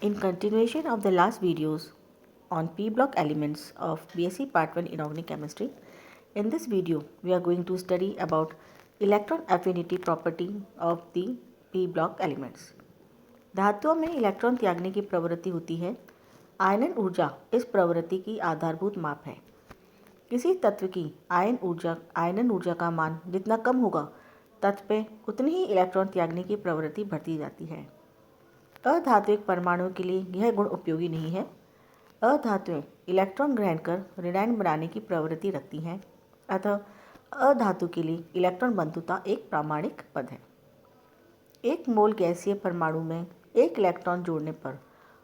In continuation of the last videos on p block elements of BSc Part 1 Inorganic Chemistry, in this video we are going to study about electron affinity property of the p block elements. धातुओं में electron त्यागने की प्रवृत्ति होती है। आयनन ऊर्जा इस प्रवृत्ति की आधारभूत माप है। किसी तत्व की आयनन ऊर्जा का मान जितना कम होगा तत्व पे उतनी ही इलेक्ट्रॉन त्यागने की प्रवृत्ति बढ़ती जाती है। अधात्विक परमाणुओं के लिए यह गुण उपयोगी नहीं है। अधातुएं इलेक्ट्रॉन ग्रहण कर ऋणायन बनाने की प्रवृत्ति रखती हैं, अतः अधातु के लिए इलेक्ट्रॉन बंधुता एक प्रामाणिक पद है। एक मोल गैसीय परमाणु में एक इलेक्ट्रॉन जोड़ने पर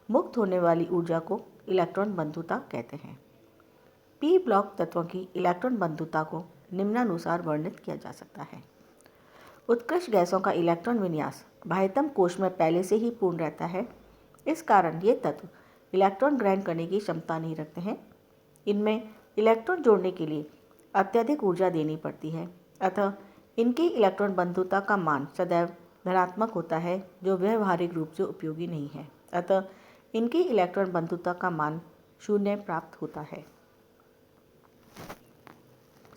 मुक्त होने वाली ऊर्जा को इलेक्ट्रॉन बंधुता कहते हैं। पी ब्लॉक तत्वों की इलेक्ट्रॉन बंधुता को निम्नानुसार वर्णित किया जा सकता है। उत्कृष्ट गैसों का इलेक्ट्रॉन विन्यास बाह्यतम कोश में पहले से ही पूर्ण रहता है। इस कारण ये तत्व इलेक्ट्रॉन ग्रहण करने की क्षमता नहीं रखते हैं। इनमें इलेक्ट्रॉन जोड़ने के लिए अत्यधिक ऊर्जा देनी पड़ती है, अतः इनकी इलेक्ट्रॉन बंधुता का मान सदैव धनात्मक होता है, जो व्यवहारिक रूप से उपयोगी नहीं है। अतः इनकी इलेक्ट्रॉन बंधुता का मान 0 प्राप्त होता है।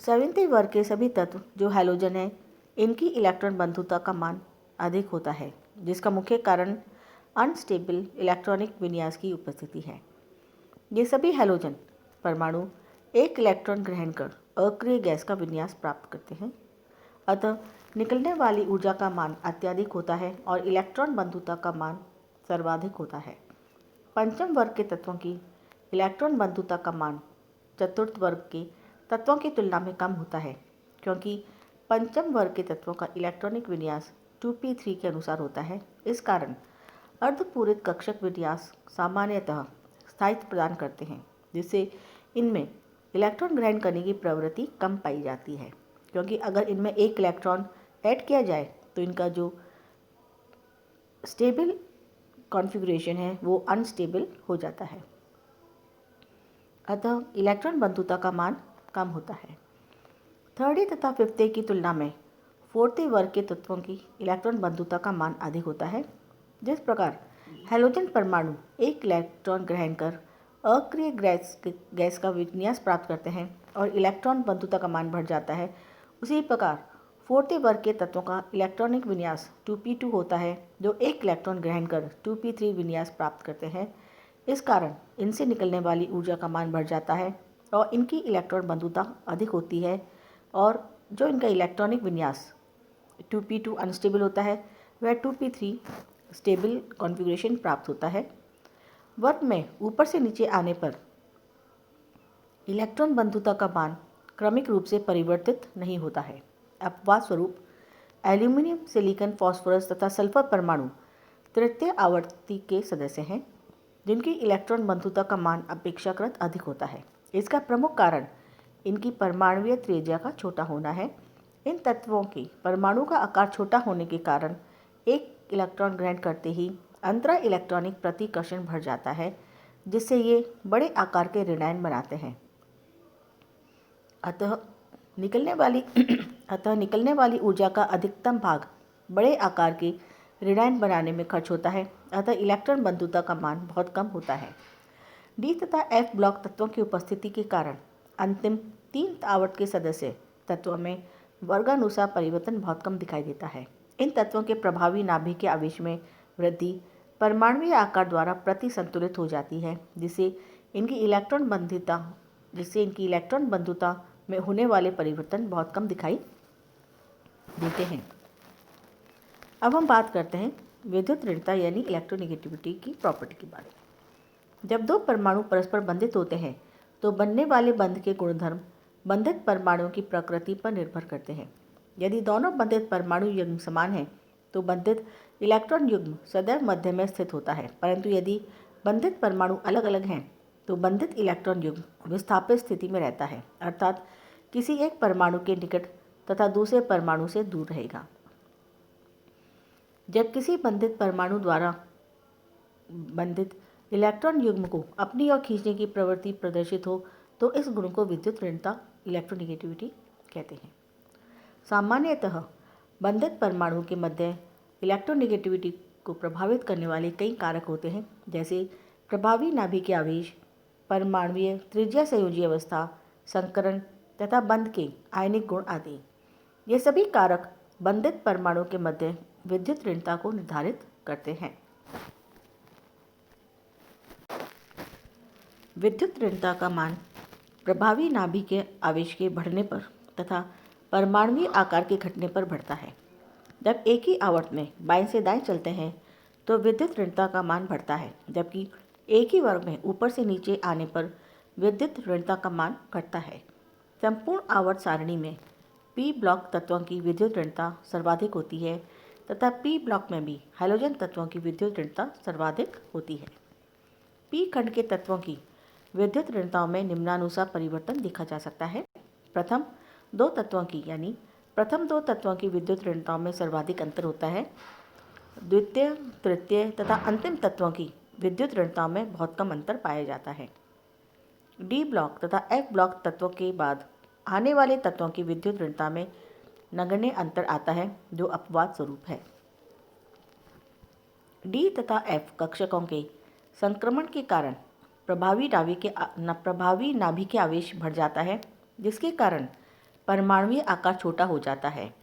सविंती वर्ग के सभी तत्व जो हैलोजन हैं, इनकी इलेक्ट्रॉन बंधुता का मान अधिक होता है, जिसका मुख्य कारण अनस्टेबल इलेक्ट्रॉनिक विन्यास की उपस्थिति है। ये सभी हैलोजन परमाणु एक इलेक्ट्रॉन ग्रहण कर अक्रिय गैस का विन्यास प्राप्त करते हैं, अतः निकलने वाली ऊर्जा का मान अत्यधिक होता है और इलेक्ट्रॉन बंधुता का मान सर्वाधिक होता है। पंचम वर्ग के तत्वों की इलेक्ट्रॉन बंधुता का मान चतुर्थ वर्ग के तत्वों की तुलना में कम होता है, क्योंकि पंचम वर्ग के तत्वों का इलेक्ट्रॉनिक विन्यास 2p3 के अनुसार होता है। इस कारण अर्धपूरित कक्षक विन्यास सामान्यतः स्थायित्व प्रदान करते हैं, जिससे इनमें इलेक्ट्रॉन ग्रहण करने की प्रवृत्ति कम पाई जाती है, क्योंकि अगर इनमें एक इलेक्ट्रॉन ऐड किया जाए तो इनका जो स्टेबल कॉन्फ़िगरेशन है वो अनस्टेबल हो जाता है, अतः इलेक्ट्रॉन बंधुता का मान कम होता है। थर्ड तथा फिफ्थ की तुलना में फोर्थ वर्ग के तत्वों की इलेक्ट्रॉन बंधुता का मान अधिक होता है। जिस प्रकार हैलोजन परमाणु एक इलेक्ट्रॉन ग्रहण कर अक्रिय गैस का विन्यास प्राप्त करते हैं और इलेक्ट्रॉन बंधुता का मान बढ़ जाता है, उसी प्रकार फोर्थ वर्ग के तत्वों का इलेक्ट्रॉनिक विन्यास 2p2 होता है, जो एक इलेक्ट्रॉन ग्रहण कर 2p3 विन्यास प्राप्त करते हैं। इस कारण इनसे निकलने वाली ऊर्जा का मान बढ़ जाता है और इनकी इलेक्ट्रॉन बंधुता अधिक होती है, और जो इनका इलेक्ट्रॉनिक विन्यास 2p2 अनस्टेबल होता है वह 2p3 स्टेबल कॉन्फ़िगरेशन प्राप्त होता है। वर्ग में ऊपर से नीचे आने पर इलेक्ट्रॉन बंधुता का मान क्रमिक रूप से परिवर्तित नहीं होता है। अपवाद स्वरूप एल्यूमिनियम, सिलिकॉन, फास्फोरस तथा सल्फर परमाणु तृतीय आवर्ती के सदस्य हैं, जिनकी इलेक्ट्रॉन बंधुता का मान अपेक्षाकृत अधिक होता है। इसका प्रमुख कारण इनकी परमाणुीय त्रिज्या का छोटा होना है। इन तत्वों की परमाणु का आकार छोटा होने के कारण एक इलेक्ट्रॉन ग्रहण करते ही अंतरा इलेक्ट्रॉनिक प्रतिकर्षण बढ़ जाता है, जिससे ये बड़े आकार के ऋणायन बनाते हैं। अतः निकलने वाली ऊर्जा का अधिकतम भाग बड़े आकार के ऋणायन बनाने में खर्च होता है, अतः इलेक्ट्रॉन बंधुता का मान बहुत कम होता है। डी तथा एफ ब्लॉक तत्वों की उपस्थिति के कारण अंतिम 3 आवर्त के सदस्य तत्वों में वर्गानुसार परिवर्तन बहुत कम दिखाई देता है। इन तत्वों के प्रभावी नाभिक के आवेश में वृद्धि परमाणुीय आकार द्वारा प्रतिसंतुलित हो जाती है, जिससे इनकी इलेक्ट्रॉन बंधुता में होने वाले परिवर्तन बहुत कम दिखाई देते हैं। अब हम बात करते हैं विद्युत ऋणता यानी इलेक्ट्रोनेगेटिविटी की प्रॉपर्टी के बारे में। जब दो परमाणु परस्पर बंधित होते हैं तो बनने वाले बंध के गुणधर्म बंधित परमाणुओं की प्रकृति पर निर्भर करते हैं। यदि दोनों बंधित परमाणु युग्म समान हैं तो बंधित इलेक्ट्रॉन युग्म सदैव मध्य में स्थित होता है, परंतु यदि बंधित परमाणु अलग अलग हैं तो बंधित इलेक्ट्रॉन युग्म विस्थापित स्थिति में रहता है, अर्थात किसी एक परमाणु के निकट तथा दूसरे परमाणु से दूर रहेगा। जब किसी बंधित परमाणु द्वारा बंधित इलेक्ट्रॉन युग्म को अपनी ओर खींचने की प्रवृत्ति प्रदर्शित हो तो इस गुण को विद्युत ऋणता इलेक्ट्रोनेगेटिविटी कहते हैं। सामान्यतः बंधित परमाणुओं के मध्य इलेक्ट्रोनेगेटिविटी को प्रभावित करने वाले कई कारक होते हैं, जैसे प्रभावी नाभिकीय आवेश, परमाणुीय त्रिज्या संयोजी अवस्था, संकरण तथा बंध के आयनिक गुण आदि। ये सभी कारक बंधित परमाणु के मध्य विद्युत ऋणता को निर्धारित करते हैं। विद्युत ऋणता का मान प्रभावी नाभिकीय आवेश के बढ़ने पर तथा परमाणुीय आकार के घटने पर बढ़ता है। जब एक ही आवर्त में बाएं से दाएं चलते हैं तो विद्युत ऋणता का मान बढ़ता है, जबकि एक ही वर्ग में ऊपर से नीचे आने पर विद्युत ऋणता का मान घटता है। संपूर्ण आवर्त सारणी में पी ब्लॉक तत्वों की विद्युत ऋणता सर्वाधिक होती है तथा पी ब्लॉक में भी हैलोजन तत्वों की विद्युत ऋणता सर्वाधिक होती है। पी खंड के तत्वों की विद्युत ऋणताओं में निम्नानुसार परिवर्तन देखा जा सकता है। प्रथम दो तत्वों की विद्युत ऋणताओं में सर्वाधिक अंतर होता है। द्वितीय, तृतीय तथा अंतिम तत्वों की विद्युत ऋणताओं में बहुत कम अंतर पाया जाता है। डी ब्लॉक तथा एफ ब्लॉक तत्वों के बाद आने वाले तत्वों की विद्युत ऋणता में नगण्य अंतर आता है, जो अपवाद स्वरूप है। डी तथा एफ कक्षकों के संक्रमण के कारण प्रभावी नाभिकीय आवेश बढ़ जाता है, जिसके कारण परमाणुीय आकार छोटा हो जाता है।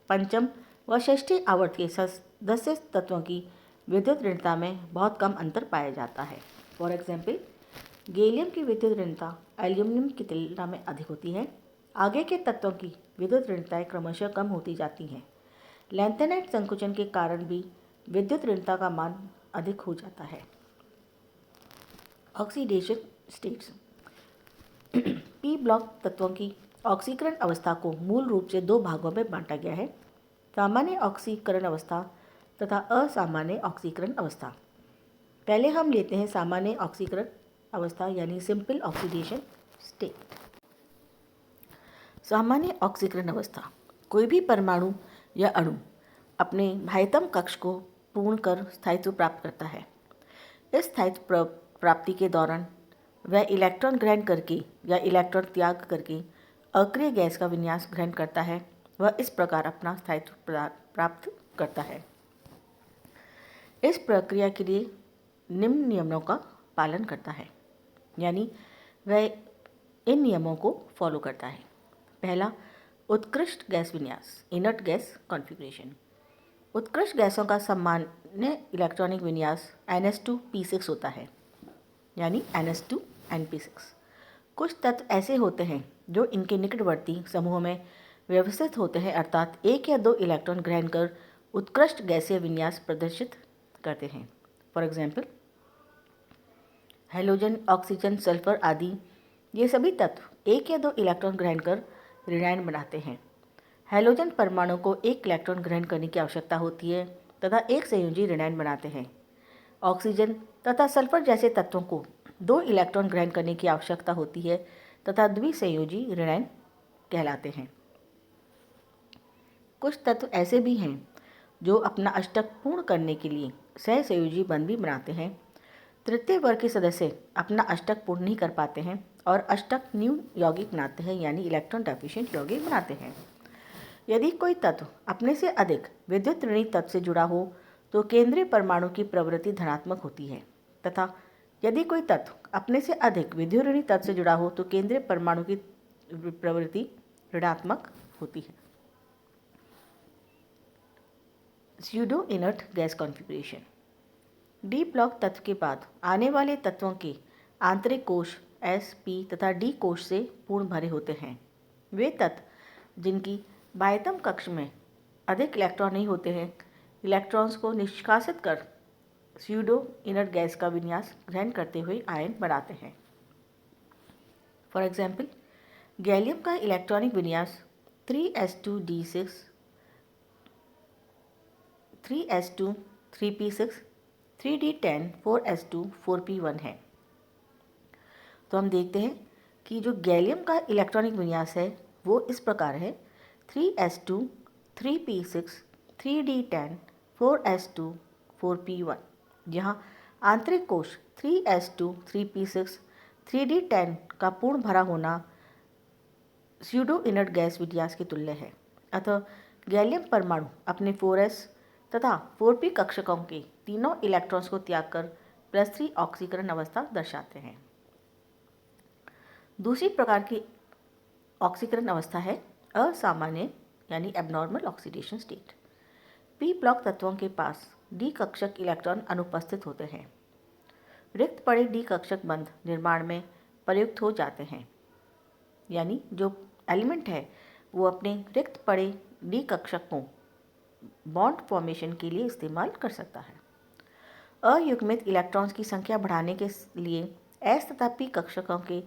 पंचम व षष्ठी आवर्त के सदस्य तत्वों की विद्युत ऋणता में बहुत कम अंतर पाया जाता है। फॉर एग्जाम्पल, गैलियम की विद्युत ऋणता एल्यूमिनियम की तुलना में अधिक होती है। आगे के तत्वों की विद्युत ऋणताएं क्रमशः कम होती जाती हैं। लैंथेनाइट संकुचन के कारण भी विद्युत ऋणता का मान अधिक हो जाता है। Oxidation states. पी ब्लॉक तत्वों की ऑक्सीकरण अवस्था को मूल रूप से दो भागों में बांटा गया है, सामान्य ऑक्सीकरण अवस्था तथा असामान्य ऑक्सीकरण अवस्था। पहले हम लेते हैं सामान्य ऑक्सीकरण अवस्था यानी सिंपल ऑक्सीडेशन स्टेट। सामान्य ऑक्सीकरण अवस्था कोई भी परमाणु या अणु अपने बाह्यतम कक्ष को पूर्ण कर स्थायित्व प्राप्त करता है। इस स्थायित्व प्राप्ति के दौरान वह इलेक्ट्रॉन ग्रहण करके या इलेक्ट्रॉन त्याग करके अक्रिय गैस का विन्यास ग्रहण करता है। वह इस प्रकार अपना स्थायित्व प्राप्त करता है। इस प्रक्रिया के लिए निम्न नियमों का पालन करता है, यानी वह इन नियमों को फॉलो करता है। पहला, उत्कृष्ट गैस विन्यास, इनर्ट गैस कॉन्फ़िगरेशन। उत्कृष्ट गैसों का सामान्य इलेक्ट्रॉनिक विन्यास NS2P6 होता है, यानी NS2NP6। कुछ तत्व ऐसे होते हैं जो इनके निकटवर्ती समूहों में व्यवस्थित होते हैं, अर्थात एक या दो इलेक्ट्रॉन ग्रहण कर उत्कृष्ट गैसीय विन्यास प्रदर्शित करते हैं। For example, halogen, oxygen, sulphur आदि ये सभी तत्व एक या दो इलेक्ट्रॉन ग्रहण कर ऋणायन बनाते हैं। हैलोजन परमाणु को एक इलेक्ट्रॉन ग्रहण करने की आवश्यकता होती है तथा एक संयोजी ऋणायन बनाते हैं। ऑक्सीजन तथा सल्फर जैसे तत्वों को दो इलेक्ट्रॉन ग्रहण करने की आवश्यकता होती है तथा द्विसंयोजी ऋणायन कहलाते हैं। कुछ तत्व ऐसे भी हैं जो अपना अष्टक पूर्ण करने के लिए सहसंयोजी बंध भी बनाते हैं। तृतीय वर्ग के सदस्य अपना अष्टक पूर्ण नहीं कर पाते हैं और अष्टक न्यून यौगिक बनाते हैं, यानी इलेक्ट्रॉन डेफिशिएंट यौगिक बनाते हैं। यदि कोई तत्व अपने से अधिक विद्युत ऋणी तत्व से जुड़ा हो तो केंद्रीय परमाणु की प्रवृत्ति धनात्मक होती है, तथा यदि कोई तत्व अपने से अधिक विद्युत ऋणी तत्व से जुड़ा हो तो केंद्रीय परमाणु की प्रवृत्ति ऋणात्मक होती है। Pseudo inert gas configuration. D block तत्व के बाद आने वाले तत्वों के आंतरिक कोश S, P तथा D कोश से पूर्ण भरे होते हैं। वे तत्व जिनकी बाह्यतम कक्ष में अधिक इलेक्ट्रॉन नहीं होते हैं, इलेक्ट्रॉन्स को निष्कासित कर स्यूडो इनर्ट गैस का विन्यास ग्रहण करते हुए आयन बनाते हैं। फॉर एग्जाम्पल, गैलियम का इलेक्ट्रॉनिक विन्यास 3s2d6, 3s2, 3p6, 3d10, 4s2, 4p1 है। तो हम देखते हैं कि जो गैलियम का इलेक्ट्रॉनिक विन्यास है वो इस प्रकार है: 3s2, 3p6, 3d10, 4s2, 4p1, जहाँ आंतरिक कोश 3s2, 3p6, 3d10 का पूर्ण भरा होना स्यूडो इनर्ट गैस विन्यास के तुल्य है। अतः गैलियम परमाणु अपने 4s, तथा 4p कक्षकों के तीनों इलेक्ट्रॉन्स को त्याग कर +3 ऑक्सीकरण अवस्था दर्शाते हैं। दूसरी प्रकार की ऑक्सीकरण अवस्था है असामान्य यानी abnormal oxidation state. P block तत्वों के पास डी कक्षक इलेक्ट्रॉन अनुपस्थित होते हैं। रिक्त पड़े डी कक्षक बंध निर्माण में प्रयुक्त हो जाते हैं, यानी जो एलिमेंट है वो अपने रिक्त पड़े डी कक्षक को बॉन्ड फॉर्मेशन के लिए इस्तेमाल कर सकता है। अयुग्मित इलेक्ट्रॉन्स की संख्या बढ़ाने के लिए एस तथा पी कक्षकों के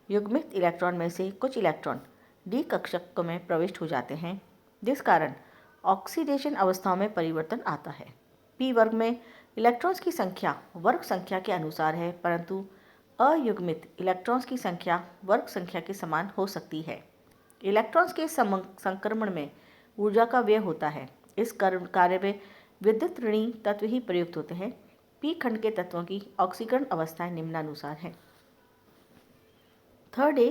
युग्मित इलेक्ट्रॉन में से कुछ इलेक्ट्रॉन डी कक्षक में प्रविष्ट हो जाते हैं, जिस कारण ऑक्सीडेशन अवस्थाओं में परिवर्तन आता है। पी वर्ग में इलेक्ट्रॉन्स की संख्या वर्ग संख्या के अनुसार है, परंतु अयुग्मित इलेक्ट्रॉन्स की संख्या वर्ग संख्या के समान हो सकती है। इलेक्ट्रॉन्स के संक्रमण में ऊर्जा का व्यय होता है। इस कार्य में विद्युत ऋणी तत्व ही प्रयुक्त होते हैं। पी खंड के तत्वों की ऑक्सीकरण अवस्थाएं निम्नानुसार हैं। थर्ड ए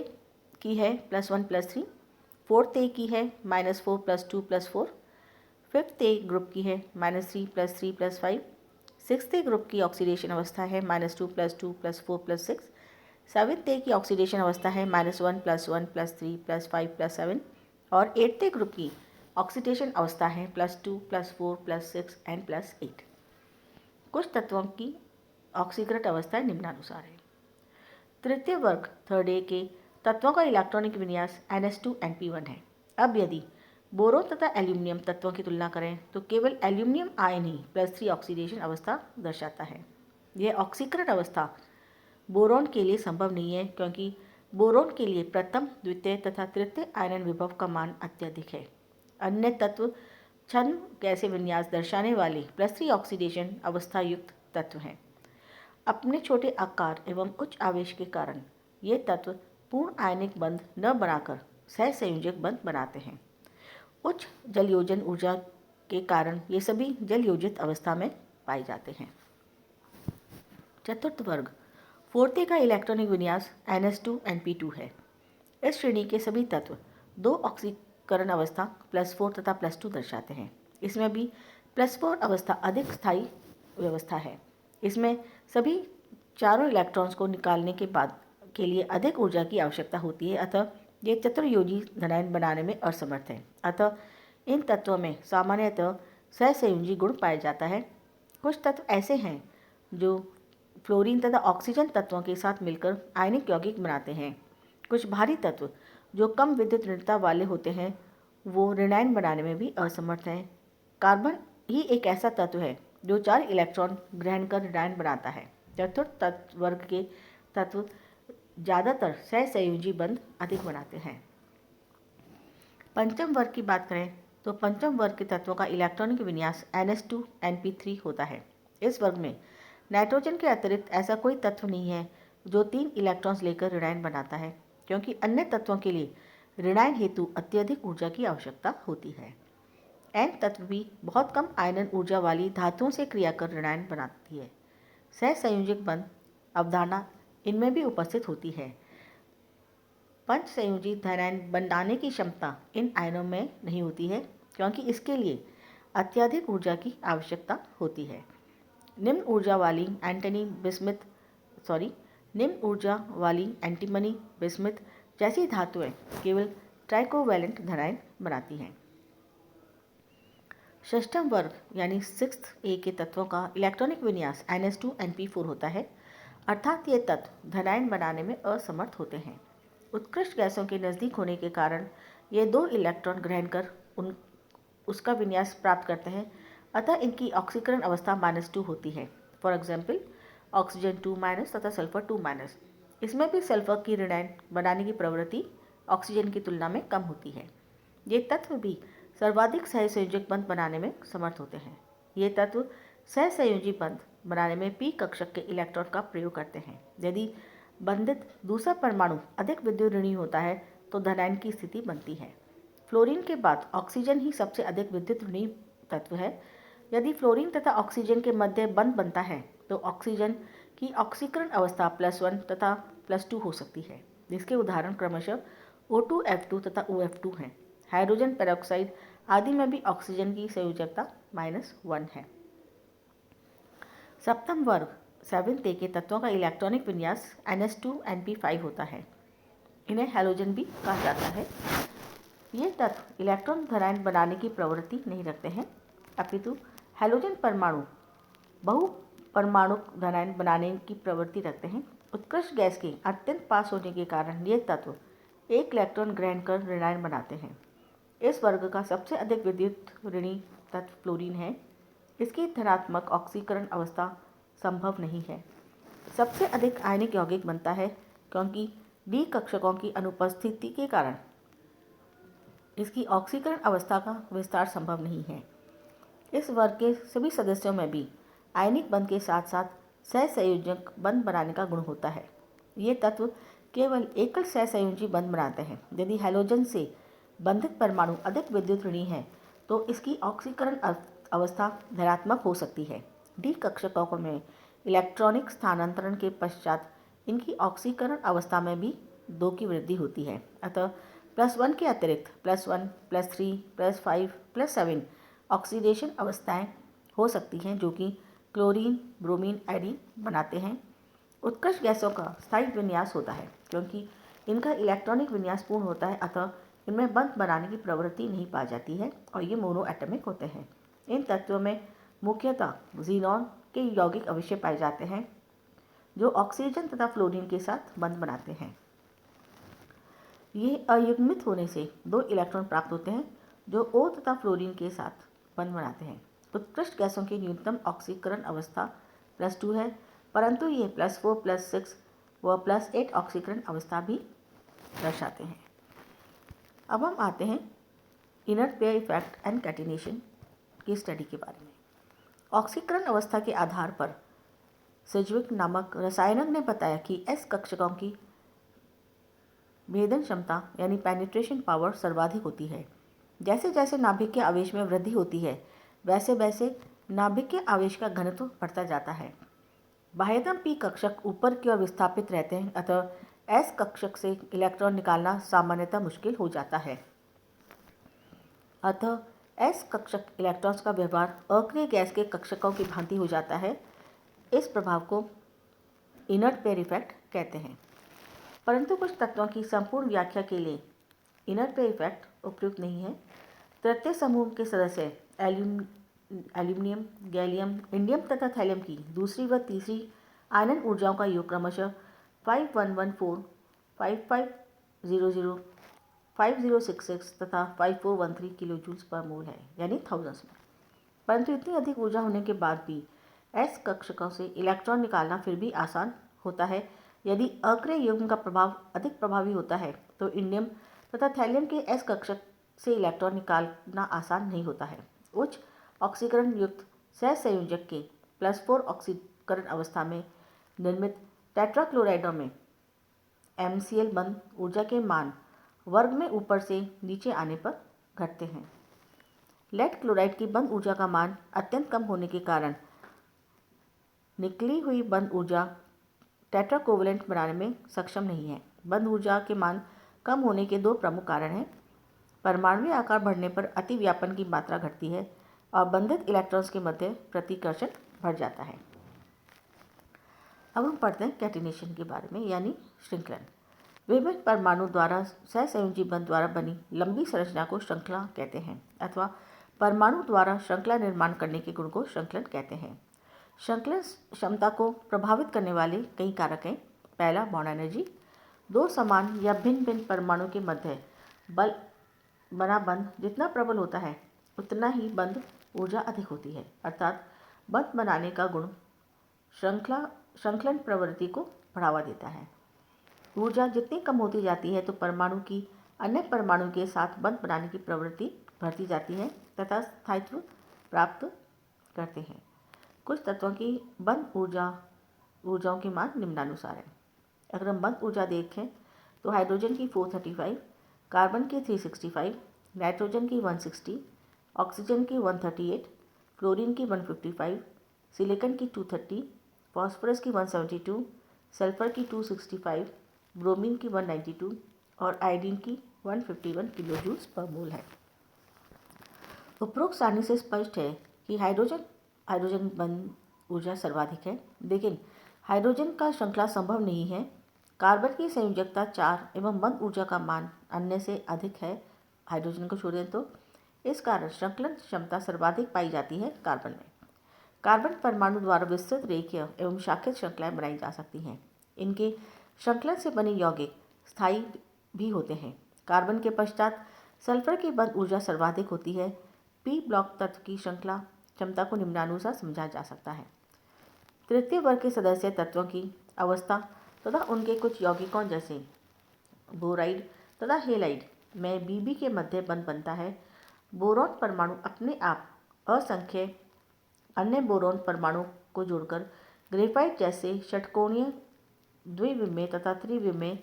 की है +1 +3, फोर्थ ए की है -4 +2 +4, फिफ्थ ए ग्रुप की है -3 +3 +5, सिक्स्थ ए ग्रुप की ऑक्सीडेशन अवस्था है -2 +2 +4 +6, सेवन्थ ए की ऑक्सीडेशन अवस्था है -1 +1 +3 +5 +7 और एट्थ ए ग्रुप की ऑक्सीडेशन अवस्था है +2 +4 +6 एंड +8। कुछ तत्वों की ऑक्सीकरण अवस्थाएं निम्नानुसार है। तृतीय वर्ग थर्ड ए के तत्वों का इलेक्ट्रॉनिक विन्यास NH2NP1 है। अब यदि बोरोन तथा एल्यूमिनियम तत्वों की तुलना करें तो केवल एल्यूमिनियम आयन ही +3 ऑक्सीडेशन अवस्था दर्शाता है। यह ऑक्सीकरण अवस्था बोरोन के लिए संभव नहीं है, क्योंकि बोरोन के लिए प्रथम, द्वितीय तथा तृतीय आयनन विभव का मान अत्यधिक है। अन्य तत्व छद्म गैसीय विन्यास दर्शाने वाले +3 ऑक्सीडेशन अवस्था युक्त तत्व हैं। अपने छोटे आकार एवं उच्च आवेश के कारण ये तत्व पूर्ण आयनिक बंध न बनाकर सहसंयोजक बंध बनाते हैं। उच्च जलयोजन ऊर्जा के कारण ये सभी जलयोजित अवस्था में पाए जाते हैं। चतुर्थ वर्ग फोर्थ ए का इलेक्ट्रॉनिक विन्यास NH2NP2 है। इस श्रेणी के सभी तत्व 2 ऑक्सीकरण अवस्था +4 तथा +2 दर्शाते हैं। इसमें भी +4 अवस्था अधिक स्थायी व्यवस्था है। इसमें सभी चारों इलेक्ट्रॉन्स को निकालने के बाद के लिए अधिक ऊर्जा की आवश्यकता होती है, अतः ये चतुर्योजी धनायन बनाने में असमर्थ है। अतः इन तत्वों में सामान्यतः सहसंयोजी गुण पाया जाता है। कुछ तत्व ऐसे हैं जो फ्लोरीन तथा ऑक्सीजन तत्वों के साथ मिलकर आयनिक यौगिक बनाते हैं। कुछ भारी तत्व जो कम विद्युत ऋणता वाले होते हैं वो ऋणायन बनाने में भी असमर्थ हैं। कार्बन ही एक ऐसा तत्व है जो 4 इलेक्ट्रॉन ग्रहण कर ऋणायन बनाता है। चतुर्थ तत्व वर्ग के तत्व ज़्यादातर सहसंयोजी बंध अधिक बनाते हैं। पंचम वर्ग की बात करें तो पंचम वर्ग के तत्वों का इलेक्ट्रॉनिक विन्यास NH2NP3 होता है। इस वर्ग में नाइट्रोजन के अतिरिक्त ऐसा कोई तत्व नहीं है जो 3 इलेक्ट्रॉन्स लेकर ऋणायन बनाता है, क्योंकि अन्य तत्वों के लिए ऋणायन हेतु अत्यधिक ऊर्जा की आवश्यकता होती है। N तत्व भी बहुत कम आयनन ऊर्जा वाली धातुओं से क्रिया कर ऋणायन बनाती है। सहसंयोजक बंध अवधारणा इनमें भी उपस्थित होती है। पंच संयोजी धनायन बनाने की क्षमता इन आयनों में नहीं होती है, क्योंकि इसके लिए अत्यधिक ऊर्जा की आवश्यकता होती है। निम्न ऊर्जा वाली एंटीमनी बिस्मिथ जैसी धातुएं केवल ट्राइकोवैलेंट धनायन बनाती हैं। षष्ठम वर्ग यानी सिक्स्थ ए के तत्वों का इलेक्ट्रॉनिक विन्यास NH2NP4 होता है, अर्थात ये तत्व धनायन बनाने में असमर्थ होते हैं। उत्कृष्ट गैसों के नज़दीक होने के कारण ये 2 इलेक्ट्रॉन ग्रहण कर उसका विन्यास प्राप्त करते हैं, अतः इनकी ऑक्सीकरण अवस्था -2 होती है। फॉर एग्जाम्पल ऑक्सीजन 2- तथा सल्फर 2-। इसमें भी सल्फर की ऋणायन बनाने की प्रवृत्ति ऑक्सीजन की तुलना में कम होती है। ये तत्व भी सर्वाधिक सहसंयोजक बंध बनाने में समर्थ होते हैं। ये तत्व सहसंयोजी बंध बनाने में पी कक्षक के इलेक्ट्रॉन का प्रयोग करते हैं। यदि बंधित दूसरा परमाणु अधिक विद्युत ऋणी होता है तो धनायन की स्थिति बनती है। फ्लोरीन के बाद ऑक्सीजन ही सबसे अधिक विद्युत ऋणी तत्व है। यदि फ्लोरीन तथा ऑक्सीजन के मध्य बंध बनता है तो ऑक्सीजन की ऑक्सीकरण अवस्था +1 तथा +2 हो सकती है, जिसके उदाहरण क्रमशः O2F2 तथा OF2 हैं। हाइड्रोजन पेरोक्साइड आदि में भी ऑक्सीजन की संयोजकता -1 है। सप्तम वर्ग 7th के तत्वों का इलेक्ट्रॉनिक विन्यास ns2np5 होता है। इन्हें हैलोजन भी कहा जाता है। ये तत्व इलेक्ट्रॉन धनायन बनाने की प्रवृत्ति नहीं रखते हैं, अपितु हैलोजन परमाणु बहु परमाणु धनायन बनाने की प्रवृत्ति रखते हैं। उत्कृष्ट गैस के अत्यंत पास होने के कारण ये तत्व एक इलेक्ट्रॉन ग्रहण कर ऋणायन बनाते हैं। इस वर्ग का सबसे अधिक विद्युत ऋणी तत्व फ्लोरीन है। इसकी धनात्मक ऑक्सीकरण अवस्था संभव नहीं है। सबसे अधिक आयनिक यौगिक बनता है क्योंकि डी कक्षकों की अनुपस्थिति के कारण इसकी ऑक्सीकरण अवस्था का विस्तार संभव नहीं है। इस वर्ग के सभी सदस्यों में भी आयनिक बंध के साथ साथ सहसंयोजक बंध बनाने का गुण होता है। ये तत्व केवल एकल सहसंयोजी बंध बनाते हैं। यदि हैलोजन से बंधित परमाणु अधिक विद्युत ऋणी है तो इसकी ऑक्सीकरण अवस्था धनात्मक हो सकती है। डी कक्षकों में इलेक्ट्रॉनिक स्थानांतरण के पश्चात इनकी ऑक्सीकरण अवस्था में भी 2 की वृद्धि होती है। अतः +1 के अतिरिक्त +1, +3, +5, +7 ऑक्सीडेशन अवस्थाएं हो सकती हैं जो कि क्लोरीन, ब्रोमीन, आयोडीन बनाते हैं। उत्कृष्ट गैसों का स्थायी विन्यास होता है क्योंकि इनका इलेक्ट्रॉनिक विन्यास पूर्ण होता है, अतः इनमें बंध बनाने की प्रवृत्ति नहीं पाई जाती है और ये मोनोएटमिक होते हैं। इन तत्वों में मुख्यतः ज़ीनॉन के यौगिक अवश्य पाए जाते हैं जो ऑक्सीजन तथा फ्लोरीन के साथ बंध बनाते हैं। ये अयुग्मित होने से 2 इलेक्ट्रॉन प्राप्त होते हैं जो O तथा फ्लोरीन के साथ बंध बनाते हैं। उत्कृष्ट गैसों की न्यूनतम ऑक्सीकरण अवस्था +2 है, परंतु ये +4, +6 व +8 ऑक्सीकरण अवस्था भी दर्शाते हैं। अब हम आते हैं inert pair effect and catenation की स्टडी के बारे में। ऑक्सीकरण अवस्था के आधार पर सिज्विक नामक रसायनज्ञ ने बताया कि S कक्षकों की भेदन क्षमता यानी पेनिट्रेशन पावर सर्वाधिक होती है। जैसे जैसे नाभिक के आवेश में वृद्धि होती है वैसे वैसे नाभिक के आवेश का घनत्व बढ़ता जाता है। बाह्यतम P कक्षक ऊपर की ओर विस्थापित रहते हैं, अतः S कक्षक से इलेक्ट्रॉन निकालना सामान्यतः मुश्किल हो जाता है। अतः S कक्षक इलेक्ट्रॉन्स का व्यवहार अक्रिय गैस के कक्षकों की भांति हो जाता है। इस प्रभाव को इनर्ट पेयर इफेक्ट कहते हैं। परंतु कुछ तत्वों की संपूर्ण व्याख्या के लिए इनर्ट पेयर इफेक्ट उपयुक्त नहीं है। तृतीय समूह के सदस्य एल्यूमिनियम, गैलियम, इंडियम तथा थैलियम की दूसरी व तीसरी आयनन ऊर्जाओं का योग क्रमशः 5114, 5500, 5066 तथा 5413 किलो जूल्स पर मोल है, यानी थाउजेंड्स में। परंतु इतनी अधिक ऊर्जा होने के बाद भी S कक्षकों से इलेक्ट्रॉन निकालना फिर भी आसान होता है। यदि अक्रिय युग्म का प्रभाव अधिक प्रभावी होता है तो इंडियम तथा थैलियम के S कक्षक से इलेक्ट्रॉन निकालना आसान नहीं होता है। उच्च ऑक्सीकरण युक्त सहसंयोजक के +4 ऑक्सीकरण अवस्था में निर्मित टेट्राक्लोराइडों में MCl बंध ऊर्जा के मान वर्ग में ऊपर से नीचे आने पर घटते हैं। लेड क्लोराइड की बंध ऊर्जा का मान अत्यंत कम होने के कारण निकली हुई बंध ऊर्जा टेट्राकोवलेंट बनाने में सक्षम नहीं है। बंध ऊर्जा के मान कम होने के 2 प्रमुख कारण हैं। परमाणुीय आकार बढ़ने पर अतिव्यापन की मात्रा घटती है और बंधित इलेक्ट्रॉन्स के मध्य प्रतिकर्षण बढ़ जाता है। अब हम पढ़ते हैं कैटिनेशन के बारे में, यानी श्रृंखलन। विभिन्न परमाणु द्वारा सहसंयोजी बंध द्वारा बनी लंबी संरचना को श्रृंखला कहते हैं अथवा परमाणु द्वारा श्रृंखला निर्माण करने के गुण को श्रृंखलन कहते हैं। श्रृंखलन क्षमता को प्रभावित करने वाले कई कारक हैं। पहला, बॉन्ड एनर्जी। 2 समान या भिन्न भिन्न परमाणु के मध्य बल बना बंध जितना प्रबल होता है उतना ही बंध ऊर्जा अधिक होती है, अर्थात बंध बनाने का गुण श्रृंखलन प्रवृत्ति को बढ़ावा देता है। ऊर्जा जितनी कम होती जाती है तो परमाणु की अन्य परमाणु के साथ बंध बनाने की प्रवृत्ति बढ़ती जाती है तथा स्थायित्व प्राप्त करते हैं। कुछ तत्वों की बंध ऊर्जाओं की मान निम्नानुसार है। अगर हम बंध ऊर्जा देखें तो हाइड्रोजन की 435, कार्बन की 365, नाइट्रोजन की 160, ऑक्सीजन की 138, फ्लोरीन की 155, सिलिकॉन की 230, फॉस्फोरस की 172, सल्फर की 265, ब्रोमीन की 192 और आयोडीन की 151 किलो जूल्स पर मोल है। उपरोक्त सारणी से स्पष्ट है कि हाइड्रोजन बंद ऊर्जा सर्वाधिक है, लेकिन हाइड्रोजन का श्रृंखला संभव नहीं है। कार्बन की संयोजकता 4 एवं बंद ऊर्जा का मान अन्य से अधिक है, हाइड्रोजन को छोड़ दें तो। इस कारण श्रृंखलन क्षमता सर्वाधिक पाई जाती है कार्बन में। कार्बन परमाणु द्वारा विस्तृत रेखीय एवं शाखित श्रृंखलाएं बनाई जा सकती हैं। इनके श्रृंखलन से बने यौगिक स्थायी भी होते हैं। कार्बन के पश्चात सल्फर की बंद ऊर्जा सर्वाधिक होती है। पी ब्लॉक तत्व की श्रृंखला क्षमता को निम्नानुसार समझा जा सकता है। तृतीय वर्ग के सदस्य तत्वों की अवस्था तथा उनके कुछ यौगिकों जैसे बोराइड तथा हेलाइड में बीबी के मध्य बंध बनता है। बोरॉन परमाणु अपने आप असंख्य अन्य बोरॉन परमाणु को जोड़कर ग्रेफाइट जैसे षटकोणीय द्विविमीय तथा त्रिविमीय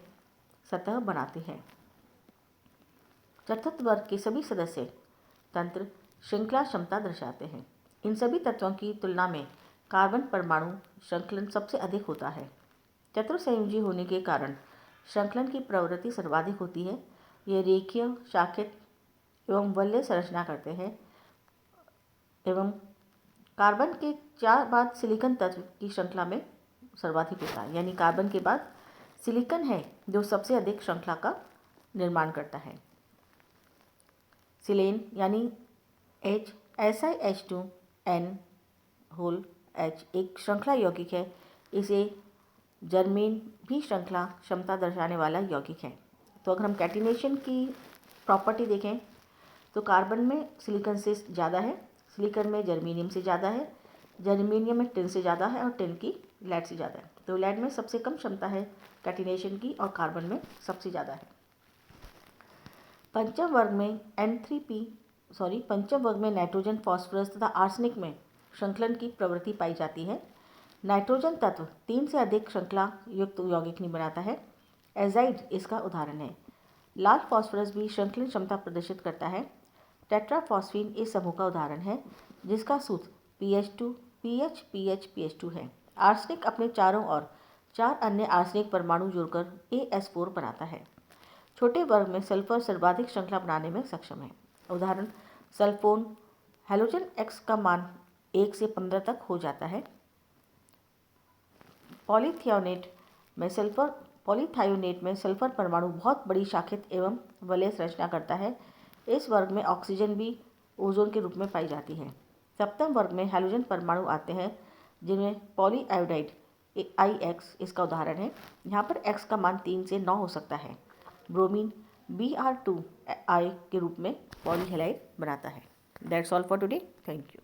सतह बनाते हैं। चतुर्थ वर्ग के सभी सदस्य तंत्र श्रृंखला क्षमता दर्शाते हैं। इन सभी तत्वों की तुलना में कार्बन परमाणु श्रृंखलन सबसे अधिक होता है। चतुर्संयोजी होने के कारण श्रृंखलन की प्रवृत्ति सर्वाधिक होती है। ये रेखीय, शाखित एवं वलय संरचना करते हैं एवं कार्बन के 4 बाद सिलिकॉन तत्व की श्रृंखला में सर्वाधिक होता है। यानी कार्बन के बाद सिलिकॉन है जो सबसे अधिक श्रृंखला का निर्माण करता है। सिलेन यानी SiH2N H एक श्रृंखला यौगिक है। इसे जर्मेन भी श्रृंखला क्षमता दर्शाने वाला यौगिक है। तो अगर हम कैटिनेशन की प्रॉपर्टी देखें तो कार्बन में सिलिकॉन से ज़्यादा है, सिलिकॉन में जर्मेनियम से ज़्यादा है, जर्मेनियम में टिन से ज़्यादा है और टिन की लेड से ज़्यादा है। तो लेड में सबसे कम क्षमता है कैटिनेशन की और कार्बन में सबसे ज़्यादा है। पंचम वर्ग में नाइट्रोजन, फास्फोरस तथा आर्सेनिक में श्रृंखलन की प्रवृत्ति पाई जाती है। नाइट्रोजन तत्व 3 से अधिक श्रृंखला युक्त यौगिक नहीं बनाता है। एजाइड इसका उदाहरण है। लाल फास्फोरस भी श्रृंखलन क्षमता प्रदर्शित करता है। टेट्राफॉस्फीन इस समूह का उदाहरण है जिसका सूत्र PH2PH है। आर्सेनिक अपने चारों ओर 4 अन्य आर्सेनिक परमाणु जोड़कर AS4 बनाता है। छोटे वर्ग में सल्फर सर्वाधिक श्रृंखला बनाने में सक्षम है। उदाहरण सल्फोन। हैलोजन X का मान 1 से 15 तक हो जाता है। पॉलीथायोनेट में सल्फर परमाणु बहुत बड़ी शाखित एवं वलय संरचना करता है। इस वर्ग में ऑक्सीजन भी ओजोन के रूप में पाई जाती है। सप्तम वर्ग में हैलोजन परमाणु आते हैं जिनमें पॉलीआयोडाइड IX इसका उदाहरण है। यहाँ पर X का मान 3 से 9 हो सकता है। ब्रोमीन Br2I के रूप में पॉलीहैलाइड बनाता है। That's all for today. Thank you.